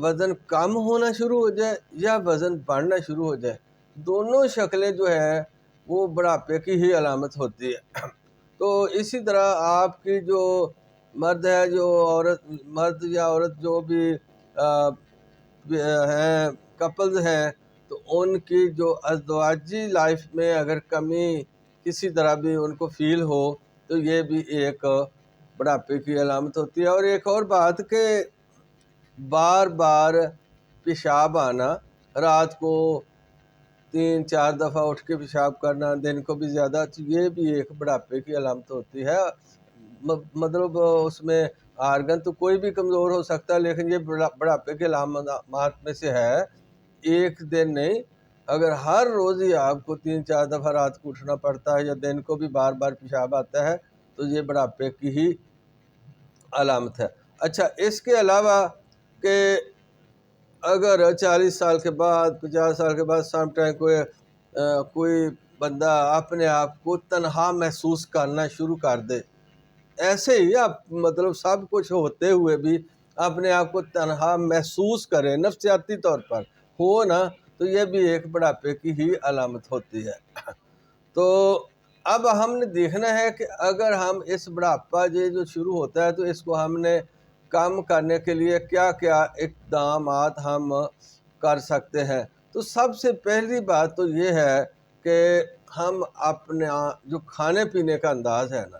وزن کم ہونا شروع ہو جائے یا وزن بڑھنا شروع ہو جائے، دونوں شکلیں جو ہے وہ بڑھاپے کی ہی علامت ہوتی ہے۔ تو اسی طرح آپ کی جو مرد ہے، جو مرد یا عورت جو بھی ہیں، کپلز ہیں، تو ان کی جو ازدواجی لائف میں اگر کمی کسی طرح بھی ان کو فیل ہو تو یہ بھی ایک بڑھاپے کی علامت ہوتی ہے۔ اور ایک اور بات کہ بار بار پیشاب آنا، رات کو 3-4 دفعہ اٹھ کے پیشاب کرنا، دن کو بھی زیادہ، تو یہ بھی ایک بڑھاپے کی علامت ہوتی ہے۔ مطلب اس میں آرگن تو کوئی بھی کمزور ہو سکتا ہے، لیکن یہ بڑھاپے کے علامات میں سے ہے۔ ایک دن نہیں، اگر ہر روز ہی آپ کو 3-4 دفعہ رات کو اٹھنا پڑتا ہے یا دن کو بھی بار بار پیشاب آتا ہے تو یہ بڑھاپے کی ہی علامت ہے۔ اچھا، اس کے علاوہ کہ اگر 40 سال کے بعد 50 سال کے بعد سم ٹائم کوئی بندہ اپنے آپ کو تنہا محسوس کرنا شروع کر دے، ایسے ہی آپ مطلب سب کچھ ہوتے ہوئے بھی اپنے آپ کو تنہا محسوس کرے، نفسیاتی طور پر ہو نا، تو یہ بھی ایک بڑھاپے کی ہی علامت ہوتی ہے۔ تو اب ہم نے دیکھنا ہے کہ اگر ہم اس بڑھاپا جو شروع ہوتا ہے تو اس کو ہم نے کم کرنے کے لیے کیا کیا اقدامات ہم کر سکتے ہیں۔ تو سب سے پہلی بات تو یہ ہے کہ ہم اپنے جو کھانے پینے کا انداز ہے نا،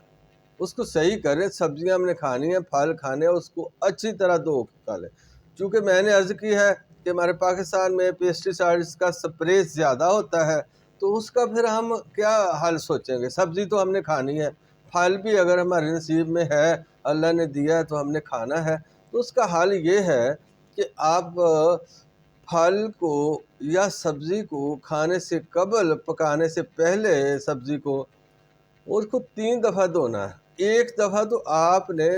اس کو صحیح کریں۔ سبزیاں ہم نے کھانی ہیں، پھل کھانے ہیں، اس کو اچھی طرح دھو کے کھا لیں۔ چونکہ میں نے عرض کی ہے کہ ہمارے پاکستان میں پیسٹی سائڈس کا سپرے زیادہ ہوتا ہے، تو اس کا پھر ہم کیا حل سوچیں گے؟ سبزی تو ہم نے کھانی ہے، پھل بھی اگر ہمارے نصیب میں ہے، اللہ نے دیا ہے تو ہم نے کھانا ہے۔ تو اس کا حل یہ ہے کہ آپ پھل کو یا سبزی کو کھانے سے قبل، پکانے سے پہلے سبزی کو، اس کو 3 دفعہ دھونا ہے۔ ایک دفعہ تو آپ نے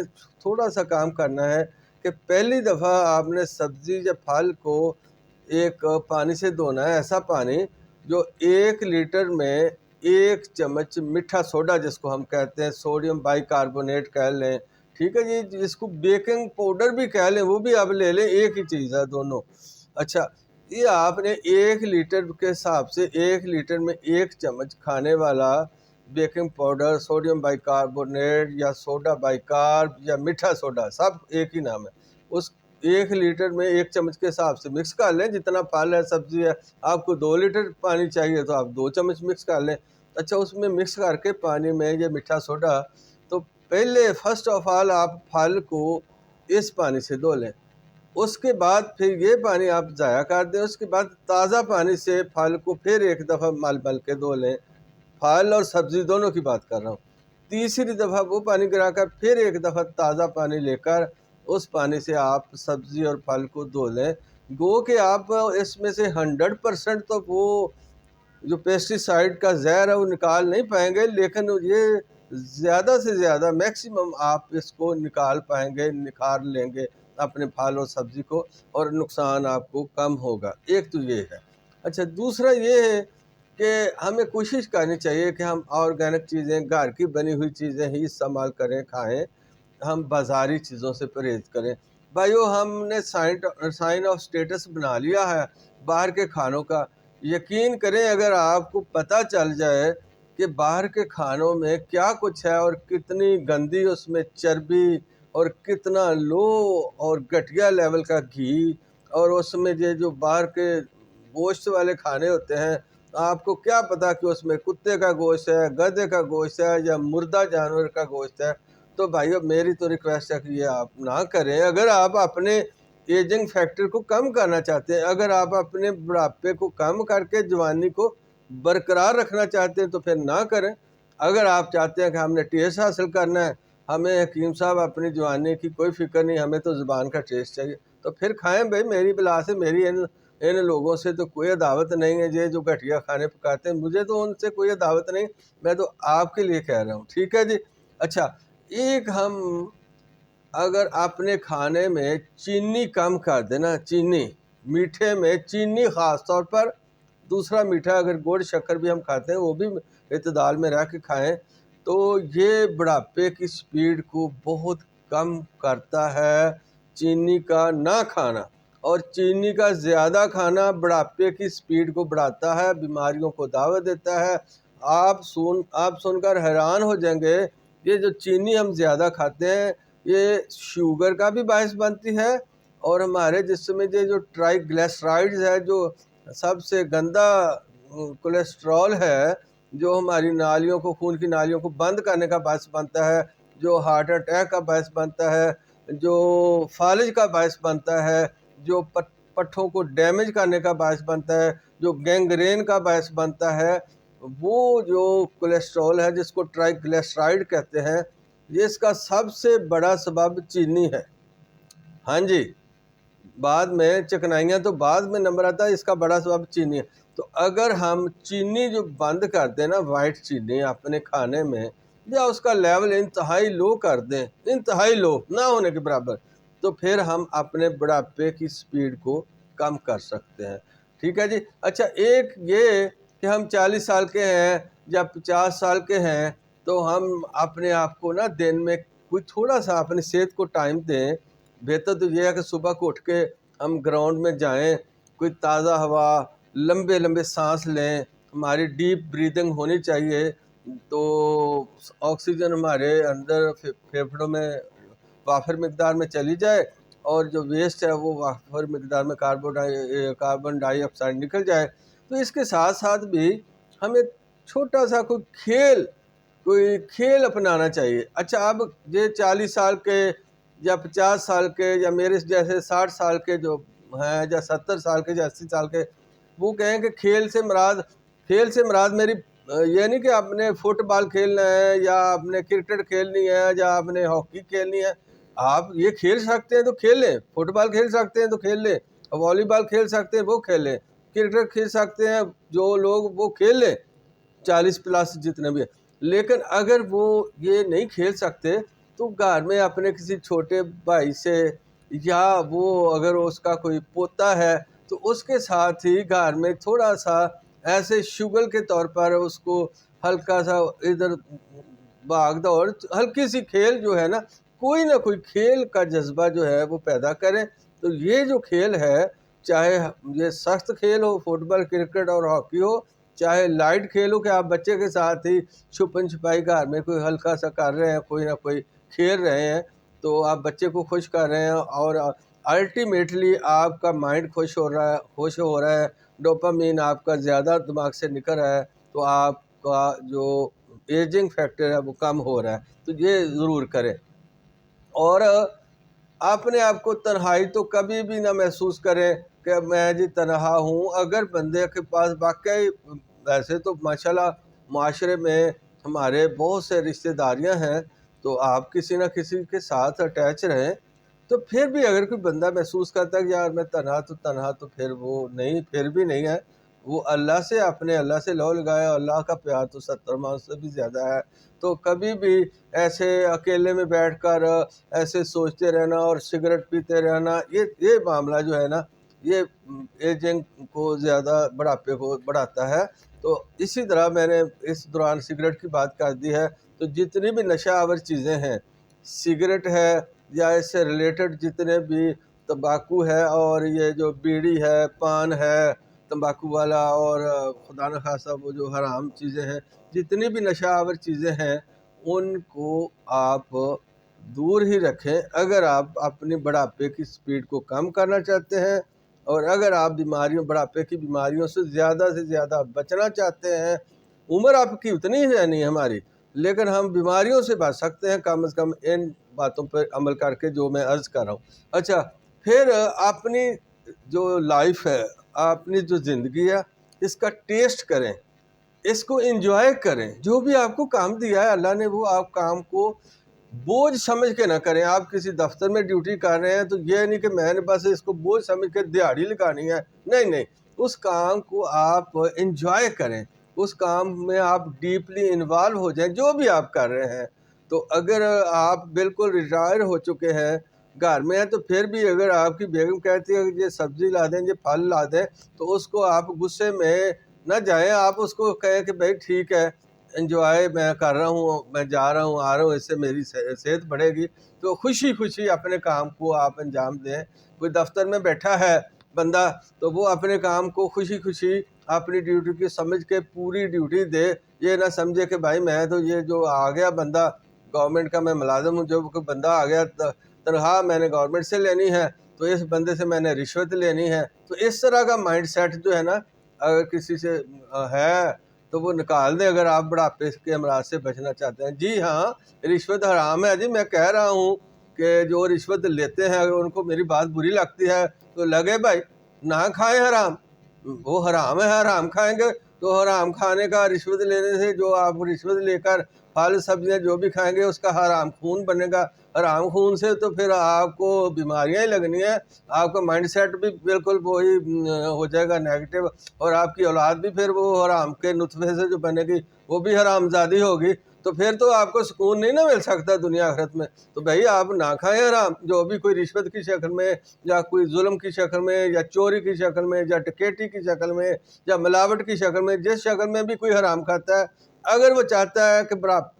تھوڑا سا کام کرنا ہے کہ پہلی دفعہ آپ نے سبزی یا پھل کو ایک پانی سے دھونا ہے، ایسا پانی جو 1 لیٹر میں 1 چمچ میٹھا سوڈا جس کو ہم کہتے ہیں، سوڈیم بائی کاربونیٹ کہہ لیں، ٹھیک ہے جی، جس کو بیکنگ پاؤڈر بھی کہہ لیں، وہ بھی آپ لے لیں، ایک ہی چیز ہے دونوں۔ اچھا، یہ آپ نے 1 لیٹر کے حساب سے 1 لیٹر میں 1 چمچ کھانے والا baking powder, sodium bicarbonate یا سوڈا بائی کارب یا میٹھا سوڈا، سب ایک ہی نام ہے، اس 1 لیٹر میں 1 چمچ کے حساب سے مکس کر لیں۔ جتنا پھل ہے، سبزی ہے، آپ کو 2 لیٹر پانی چاہیے تو آپ 2 چمچ مکس کر لیں۔ اچھا، اس میں مکس کر کے پانی میں یہ میٹھا سوڈا، تو پہلے فرسٹ آف آل آپ پھل کو اس پانی سے دھو لیں۔ اس کے بعد پھر یہ پانی آپ ضائع کر دیں۔ اس کے بعد تازہ پانی سے پھل کو پھر 1 دفعہ مل کے دھو لیں۔ پھل اور سبزی دونوں کی بات کر رہا ہوں۔ تیسری دفعہ وہ پانی گرا کر پھر 1 دفعہ تازہ پانی لے کر اس پانی سے آپ سبزی اور پھل کو دھو لیں۔ گو کہ آپ اس میں سے 100% تو وہ جو پیسٹی سائڈ کا زہر ہے وہ نکال نہیں پائیں گے، لیکن یہ زیادہ سے زیادہ میکسیمم آپ اس کو نکال پائیں گے، نکھار لیں گے اپنے پھل اور سبزی کو، اور نقصان آپ کو کم ہوگا۔ ایک تو یہ ہے۔ اچھا، دوسرا یہ ہے کہ ہمیں کوشش کرنی چاہیے کہ ہم آرگینک چیزیں، گھر کی بنی ہوئی چیزیں ہی استعمال کریں، کھائیں، ہم بازاری چیزوں سے پرہیز کریں۔ بھائیو، ہم نے سائن آف سٹیٹس بنا لیا ہے باہر کے کھانوں کا۔ یقین کریں اگر آپ کو پتہ چل جائے کہ باہر کے کھانوں میں کیا کچھ ہے اور کتنی گندی اس میں چربی اور کتنا لو اور گھٹیا لیول کا گھی، اور اس میں یہ جو باہر کے گوشت والے کھانے ہوتے ہیں، آپ کو کیا پتا کہ اس میں کتے کا گوشت ہے، گدھے کا گوشت ہے یا مردہ جانور کا گوشت ہے۔ تو بھائیو، میری تو ریکویسٹ ہے کہ یہ آپ نہ کریں۔ اگر آپ اپنے ایجنگ فیکٹر کو کم کرنا چاہتے ہیں، اگر آپ اپنے بڑھاپے کو کم کر کے جوانی کو برقرار رکھنا چاہتے ہیں تو پھر نہ کریں۔ اگر آپ چاہتے ہیں کہ ہم نے ٹیسٹ حاصل کرنا ہے، ہمیں حکیم صاحب اپنی جوانی کی کوئی فکر نہیں، ہمیں تو زبان کا ٹیسٹ چاہیے، تو پھر کھائیں بھائی، میری بلا سے، میری ان لوگوں سے تو کوئی عداوت نہیں ہے۔ یہ جو گھٹیا کھانے پکاتے ہیں، مجھے تو ان سے کوئی عداوت نہیں، میں تو آپ کے لیے کہہ رہا ہوں، ٹھیک ہے جی۔ اچھا، ایک ہم اگر اپنے کھانے میں چینی کم کر دینا، چینی، میٹھے میں چینی خاص طور پر، دوسرا میٹھا اگر گڑ شکر بھی ہم کھاتے ہیں وہ بھی اعتدال میں رہ کے کھائیں، تو یہ بڑھاپے کی سپیڈ کو بہت کم کرتا ہے۔ چینی کا نہ کھانا، اور چینی کا زیادہ کھانا بڑھاپے کی سپیڈ کو بڑھاتا ہے، بیماریوں کو دعوت دیتا ہے۔ آپ سن کر حیران ہو جائیں گے، یہ جو چینی ہم زیادہ کھاتے ہیں یہ شوگر کا بھی باعث بنتی ہے، اور ہمارے جسم میں جو ٹرائی گلیسرائڈز ہے، جو سب سے گندا کولیسٹرول ہے، جو ہماری نالیوں کو، خون کی نالیوں کو بند کرنے کا باعث بنتا ہے، جو ہارٹ اٹیک کا باعث بنتا ہے، جو فالج کا باعث بنتا ہے، جو پٹھوں کو ڈیمیج کرنے کا باعث بنتا ہے، جو گینگرین کا باعث بنتا ہے، وہ جو کولیسٹرول ہے جس کو ٹرائی گلیسرائڈ کہتے ہیں، یہ اس کا سب سے بڑا سبب چینی ہے۔ ہاں جی، بعد میں چکنائیاں تو بعد میں نمبر آتا ہے، اس کا بڑا سبب چینی ہے۔ تو اگر ہم چینی جو بند کر دیں نا، وائٹ چینی اپنے کھانے میں، یا اس کا لیول انتہائی لو کر دیں، انتہائی لو نہ ہونے کے برابر، تو پھر ہم اپنے بڑھاپے کی سپیڈ کو کم کر سکتے ہیں۔ ٹھیک ہے جی۔ اچھا، ایک یہ کہ ہم 40 سال کے ہیں یا 50 سال کے ہیں، تو ہم اپنے آپ کو نا دن میں کوئی تھوڑا سا اپنی صحت کو ٹائم دیں۔ بہتر تو یہ ہے کہ صبح کو اٹھ کے ہم گراؤنڈ میں جائیں، کوئی تازہ ہوا، لمبے لمبے سانس لیں، ہماری ڈیپ بریدنگ ہونی چاہیے، تو آکسیجن ہمارے اندر پھیپھڑوں میں وافر مقدار میں چلی جائے، اور جو ویسٹ ہے وہ وافر مقدار میں کاربن ڈائی آکسائڈ نکل جائے۔ تو اس کے ساتھ ساتھ بھی ہمیں چھوٹا سا کوئی کھیل اپنانا چاہیے۔ اچھا، اب یہ 40 سال کے یا 50 سال کے یا میرے جیسے 60 سال کے جو ہیں، یا 70 سال کے یا 80 سال کے، وہ کہیں کہ کھیل سے مراد میری یہ نہیں کہ آپ نے فٹ بال کھیلنا ہے یا آپ نے کرکٹ کھیلنی ہے یا آپ نے ہاکی کھیلنی ہے۔ آپ یہ کھیل سکتے ہیں تو کھیل لیں، فٹ بال کھیل سکتے ہیں تو کھیل لیں، والی بال کھیل سکتے ہیں وہ کھیل لیں، کرکٹ کھیل سکتے ہیں جو لوگ وہ کھیل لیں، 40 پلس جتنے بھی ہیں۔ لیکن اگر وہ یہ نہیں کھیل سکتے تو گھر میں اپنے کسی چھوٹے بھائی سے، یا وہ اگر اس کا کوئی پوتا ہے تو اس کے ساتھ ہی گھر میں تھوڑا سا ایسے شغل کے طور پر اس کو ہلکا سا ادھر بھاگ دوڑ، ہلکی سی کھیل جو ہے نا، کوئی نہ کوئی کھیل کا جذبہ جو ہے وہ پیدا کریں۔ تو یہ جو کھیل ہے، چاہے یہ سخت کھیل ہو، فٹ بال، کرکٹ اور ہاکی ہو، چاہے لائٹ کھیل ہو کہ آپ بچے کے ساتھ ہی چھپن چھپائی گھر میں کوئی ہلکا سا کر رہے ہیں، کوئی نہ کوئی کھیل رہے ہیں، تو آپ بچے کو خوش کر رہے ہیں، اور الٹیمیٹلی آپ کا مائنڈ خوش ہو رہا ہے، ڈوپامین آپ کا زیادہ دماغ سے نکل رہا ہے، تو آپ کا جو ایجنگ فیکٹر ہے وہ کم ہو رہا ہے۔ تو یہ ضرور کریں، اور اپنے آپ کو تنہائی تو کبھی بھی نہ محسوس کریں کہ میں جی تنہا ہوں۔ اگر بندے کے پاس واقعی، ویسے تو ماشاءاللہ معاشرے میں ہمارے بہت سے رشتہ داریاں ہیں، تو آپ کسی نہ کسی کے ساتھ اٹیچ رہیں، تو پھر بھی اگر کوئی بندہ محسوس کرتا ہے کہ یار میں تنہا تو پھر بھی نہیں ہے، وہ اللہ سے لو لگایا، اللہ کا پیار تو 70 ماہ سے بھی زیادہ ہے۔ تو کبھی بھی ایسے اکیلے میں بیٹھ کر ایسے سوچتے رہنا اور سگریٹ پیتے رہنا، یہ معاملہ جو ہے نا، یہ ایجنگ کو زیادہ، بڑھاپے کو بڑھاتا ہے۔ تو اسی طرح میں نے اس دوران سگریٹ کی بات کر دی ہے، تو جتنی بھی نشہ آور چیزیں ہیں، سگریٹ ہے یا اس سے ریلیٹڈ جتنے بھی تمباکو ہے، اور یہ جو بیڑی ہے، پان ہے تمباکو والا، اور خدا نخواستہ وہ جو حرام چیزیں ہیں، جتنی بھی نشہ آور چیزیں ہیں، ان کو آپ دور ہی رکھیں۔ اگر آپ اپنی بڑھاپے کی سپیڈ کو کم کرنا چاہتے ہیں، اور اگر آپ بڑھاپے کی بیماریوں سے زیادہ بچنا چاہتے ہیں، عمر آپ کی اتنی ہے نہیں ہماری، لیکن ہم بیماریوں سے بچ سکتے ہیں کم از کم ان باتوں پر عمل کر کے جو میں عرض کر رہا ہوں۔ اچھا، پھر اپنی جو لائف ہے، اپنی جو زندگی ہے، اس کا ٹیسٹ کریں، اس کو انجوائے کریں۔ جو بھی آپ کو کام دیا ہے اللہ نے، وہ آپ کام کو بوجھ سمجھ کے نہ کریں۔ آپ کسی دفتر میں ڈیوٹی کر رہے ہیں تو یہ نہیں کہ میں نے بس اس کو بوجھ سمجھ کے دیہڑی لگانی ہے، نہیں، اس کام کو آپ انجوائے کریں، اس کام میں آپ ڈیپلی انوالو ہو جائیں، جو بھی آپ کر رہے ہیں۔ تو اگر آپ بالکل ریٹائر ہو چکے ہیں، گھر میں ہیں، تو پھر بھی اگر آپ کی بیگم کہتی ہے کہ یہ سبزی لا دیں، یہ پھل لا دیں، تو اس کو آپ غصے میں نہ جائیں، آپ اس کو کہیں کہ بھائی ٹھیک ہے، انجوائے میں کر رہا ہوں، میں جا رہا ہوں آ رہا ہوں، اس سے میری صحت بڑھے گی، تو خوشی خوشی اپنے کام کو آپ انجام دیں۔ کوئی دفتر میں بیٹھا ہے بندہ تو وہ اپنے کام کو خوشی خوشی اپنی ڈیوٹی کی سمجھ کے پوری ڈیوٹی دے، یہ نہ سمجھے کہ بھائی میں تو یہ جو آ گیا بندہ گورنمنٹ کا میں ملازم ہوں، جو کوئی بندہ آ گیا تنخواہ میں نے گورنمنٹ سے لینی ہے تو اس بندے سے میں نے رشوت لینی ہے۔ تو اس طرح کا مائنڈ سیٹ جو ہے نا اگر کسی سے ہے تو وہ نکال دیں، اگر آپ بڑھاپے کے امراض سے بچنا چاہتے ہیں۔ جی ہاں، رشوت حرام ہے جی، میں کہہ رہا ہوں کہ جو رشوت لیتے ہیں اگر ان کو میری بات بری لگتی ہے تو لگے بھائی نہ کھائیں حرام، وہ حرام ہے، حرام کھائیں گے تو حرام کھانے کا رشوت لینے سے، جو آپ رشوت لے کر پھل سبزیاں جو بھی کھائیں گے اس کا حرام خون بنے گا، حرام خون سے تو پھر آپ کو بیماریاں ہی لگنی ہیں، آپ کا مائنڈ سیٹ بھی بالکل وہی ہو جائے گا نیگیٹو، اور آپ کی اولاد بھی پھر وہ حرام کے نطفے سے جو بنے گی وہ بھی حرام زادی ہوگی، تو پھر تو آپ کو سکون نہیں نہ مل سکتا دنیا آخرت میں۔ تو بھائی آپ نہ کھائیں حرام، جو بھی کوئی رشوت کی شکل میں یا کوئی ظلم کی شکل میں یا چوری کی شکل میں یا ڈکیٹی کی شکل میں یا ملاوٹ کی شکل میں، جس شکل میں بھی کوئی حرام کھاتا ہے، اگر وہ چاہتا ہے کہ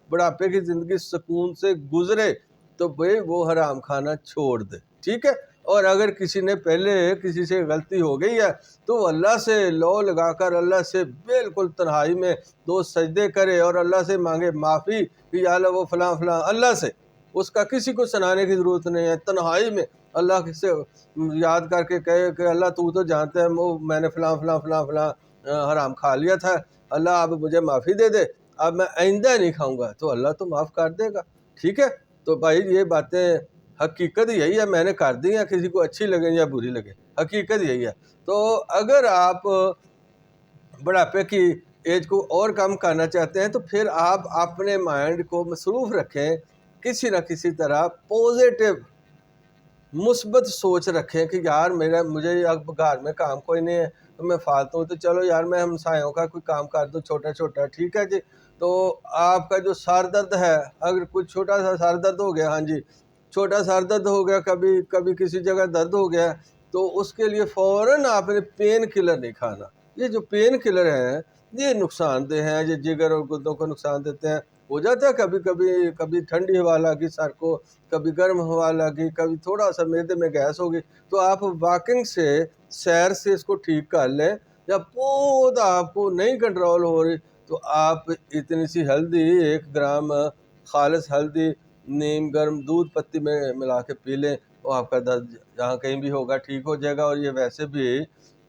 بڑھاپے کی زندگی سکون سے گزرے تو بھائی وہ حرام کھانا چھوڑ دے، ٹھیک ہے۔ اور اگر کسی نے پہلے کسی سے غلطی ہو گئی ہے تو وہ اللہ سے لو لگا کر اللہ سے بالکل تنہائی میں 2 سجدے کرے اور اللہ سے مانگے معافی کہ یا اللہ وہ فلاں فلاں، اللہ سے، اس کا کسی کو سنانے کی ضرورت نہیں ہے، تنہائی میں اللہ سے یاد کر کے کہے کہ اللہ تو جانتا ہے میں نے فلاں فلاں فلاں فلاں حرام کھا لیا تھا، اللہ اب مجھے معافی دے دے، اب میں آئندہ نہیں کھاؤں گا، تو اللہ تو معاف کر دے گا، ٹھیک ہے۔ تو بھائی یہ باتیں حقیقت یہی ہے، میں نے کر دی ہیں، کسی کو اچھی لگیں یا بری لگے، حقیقت یہی ہے۔ تو اگر آپ بڑھاپے کی ایج کو اور کم کرنا چاہتے ہیں تو پھر آپ اپنے مائنڈ کو مصروف رکھیں، کسی نہ کسی طرح پوزیٹو مثبت سوچ رکھیں کہ یار مجھے اب گھر میں کام کوئی نہیں ہے تو میں فالتو ہوں، تو چلو یار میں ہمسایوں کا کوئی کام کر دوں چھوٹا چھوٹا، ٹھیک ہے جی۔ تو آپ کا جو سر درد ہے، اگر کوئی چھوٹا سا سر درد ہو گیا، ہاں جی چھوٹا سر درد ہو گیا، کبھی کسی جگہ درد ہو گیا، تو اس کے لیے فوراً آپ نے پین کلر نہیں کھانا۔ یہ جو پین کلر ہیں یہ نقصان دہ ہیں، یہ جگر اور گردوں کو نقصان دیتے ہیں۔ ہو جاتا ہے کبھی ٹھنڈی ہوا لگی سر کو، کبھی گرم ہوا لگی، کبھی تھوڑا سا معدے میں گیس ہوگی، تو آپ واکنگ سے، سیر سے اس کو ٹھیک کر لیں۔ جب بہت آپ کو نہیں کنٹرول ہو رہی تو آپ اتنی سی ہلدی 1 گرام خالص ہلدی نیم گرم دودھ پتی میں ملا کے پی لیں، تو آپ کا درد جہاں کہیں بھی ہوگا ٹھیک ہو جائے گا، اور یہ ویسے بھی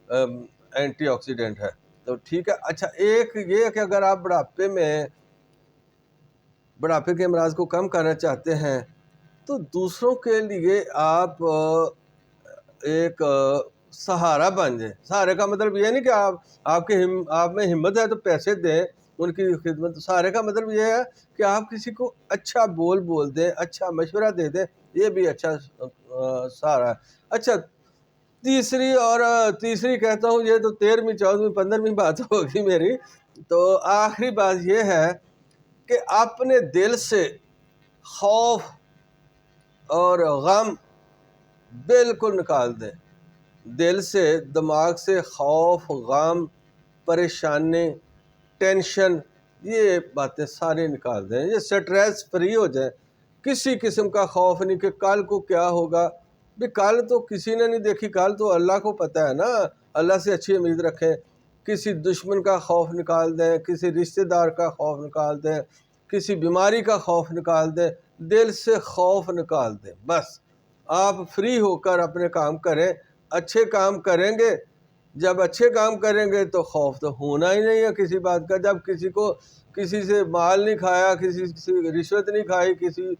اینٹی آکسیڈنٹ ہے، تو ٹھیک ہے۔ اچھا ایک یہ کہ اگر آپ بڑھاپے کے امراض کو کم کرنا چاہتے ہیں تو دوسروں کے لیے آپ ایک سہارا بن جائیں۔ سہارے کا مطلب یہ نہیں کہ آپ میں ہمت ہے تو پیسے دیں ان کی خدمت، سہارے کا مطلب یہ ہے کہ آپ کسی کو اچھا بول دیں، اچھا مشورہ دے دیں، یہ بھی اچھا سہارا ہے۔ اچھا تیسری کہتا ہوں، یہ تو 13ویں 14ویں 15ویں بات ہوگی میری، تو آخری بات یہ ہے کہ اپنے دل سے خوف اور غم بالکل نکال دیں، دل سے، دماغ سے خوف، غم، پریشانی، ٹینشن، یہ باتیں ساری نکال دیں، یہ سٹریس فری ہو جائیں، کسی قسم کا خوف نہیں کہ کل کو کیا ہوگا، بھی کل تو کسی نے نہیں دیکھی، کل تو اللہ کو پتہ ہے نا، اللہ سے اچھی امید رکھیں، کسی دشمن کا خوف نکال دیں، کسی رشتہ دار کا خوف نکال دیں، کسی بیماری کا خوف نکال دیں، دل سے خوف نکال دیں، بس آپ فری ہو کر اپنے کام کریں، اچھے کام کریں گے، جب اچھے کام کریں گے تو خوف تو ہونا ہی نہیں ہے کسی بات کا، جب کسی سے مال نہیں کھایا، کسی سے رشوت نہیں کھائی، کسی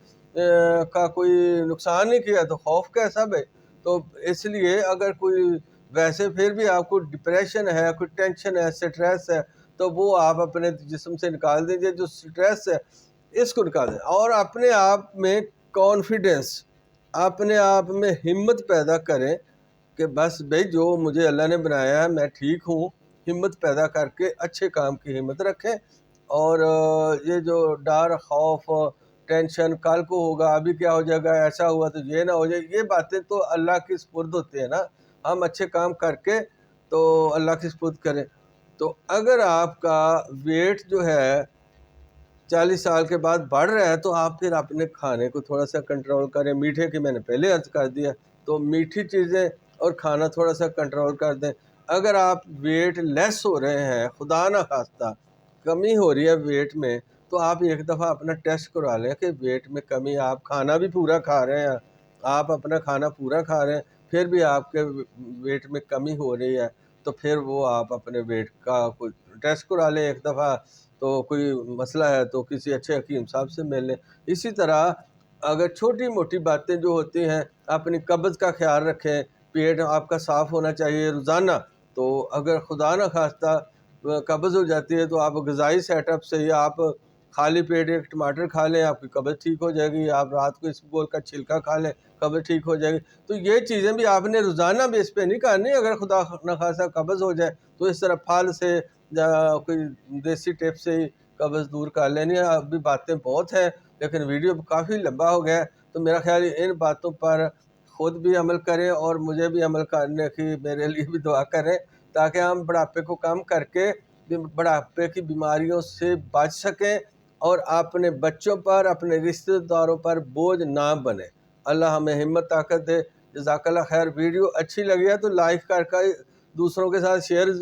کا کوئی نقصان نہیں کیا تو خوف کیسا بھائی؟ تو اس لیے اگر کوئی ویسے پھر بھی آپ کو ڈپریشن ہے، کوئی ٹینشن ہے، سٹریس ہے، تو وہ آپ اپنے جسم سے نکال دیجئے، جو سٹریس ہے اس کو نکال دیں، اور اپنے آپ میں کانفیڈنس، اپنے آپ میں ہمت پیدا کریں کہ بس بھائی جو مجھے اللہ نے بنایا ہے میں ٹھیک ہوں، ہمت پیدا کر کے اچھے کام کی ہمت رکھیں، اور یہ جو ڈر، خوف، ٹینشن کل کو ہوگا، ابھی کیا ہو جائے گا، ایسا ہوا تو یہ نہ ہو جائے، یہ باتیں تو اللہ کی سپرد ہوتی ہیں نا، ہم اچھے کام کر کے تو اللہ کی سپرد کریں۔ تو اگر آپ کا ویٹ جو ہے 40 سال کے بعد بڑھ رہا ہے تو آپ پھر اپنے کھانے کو تھوڑا سا کنٹرول کریں. میٹھے کی میں نے پہلے عرض کر دیا, تو میٹھی چیزیں اور کھانا تھوڑا سا کنٹرول کر دیں. اگر آپ ویٹ لیس ہو رہے ہیں, خدا نہ خواستہ کمی ہو رہی ہے ویٹ میں, تو آپ ایک دفعہ اپنا ٹیسٹ کروا لیں کہ ویٹ میں کمی, آپ کھانا بھی پورا کھا رہے ہیں, آپ اپنا کھانا پورا کھا رہے ہیں, پھر بھی آپ کے ویٹ میں کمی ہو رہی ہے, تو پھر وہ آپ اپنے ویٹ کا کوئی ٹیسٹ کرا لیں ایک دفعہ. تو کوئی مسئلہ ہے تو کسی اچھے حکیم صاحب سے مل لیں. اسی طرح اگر چھوٹی موٹی باتیں جو ہوتی ہیں, اپنی قبض کا خیال رکھیں, پیٹ آپ کا صاف ہونا چاہیے روزانہ. تو اگر خدا نہ خواستہ قبض ہو جاتی ہے تو آپ غذائی سیٹ اپ سے ہی آپ خالی پیٹ ایک ٹماٹر کھا لیں, آپ کی قبض ٹھیک ہو جائے گی. آپ رات کو اسبگول کا چھلکا کھا لیں, قبض ٹھیک ہو جائے گی. تو یہ چیزیں بھی آپ نے روزانہ بیس پہ نہیں کرنی. اگر خدا نخواستہ قبض ہو جائے تو اس طرح پھل سے یا کوئی دیسی ٹپ سے ہی قبض دور کر لینی ہے. ابھی باتیں بہت ہیں لیکن ویڈیو کافی لمبا ہو گیا ہے, تو میرا خیال ہے ان باتوں پر خود بھی عمل کریں اور مجھے بھی عمل کرنے کی میرے لیے بھی دعا کریں, تاکہ ہم بڑھاپے کو کم کر کے بڑھاپے کی بیماریوں سے بچ سکیں اور اپنے بچوں پر, اپنے رشتہ داروں پر بوجھ نہ بنے. اللہ ہمیں ہمت طاقت دے. جزاک اللہ خیر. ویڈیو اچھی لگی ہے تو لائک کر کے دوسروں کے ساتھ شیئر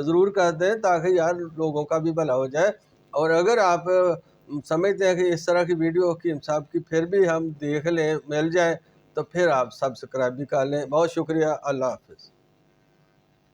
ضرور کر دیں, تاکہ یار لوگوں کا بھی بھلا ہو جائے. اور اگر آپ سمجھتے ہیں کہ اس طرح کی ویڈیو حکیم صاحب کی پھر بھی ہم دیکھ لیں, مل جائیں, تو پھر آپ سبسکرائب بھی کر لیں. بہت شکریہ. اللہ حافظ.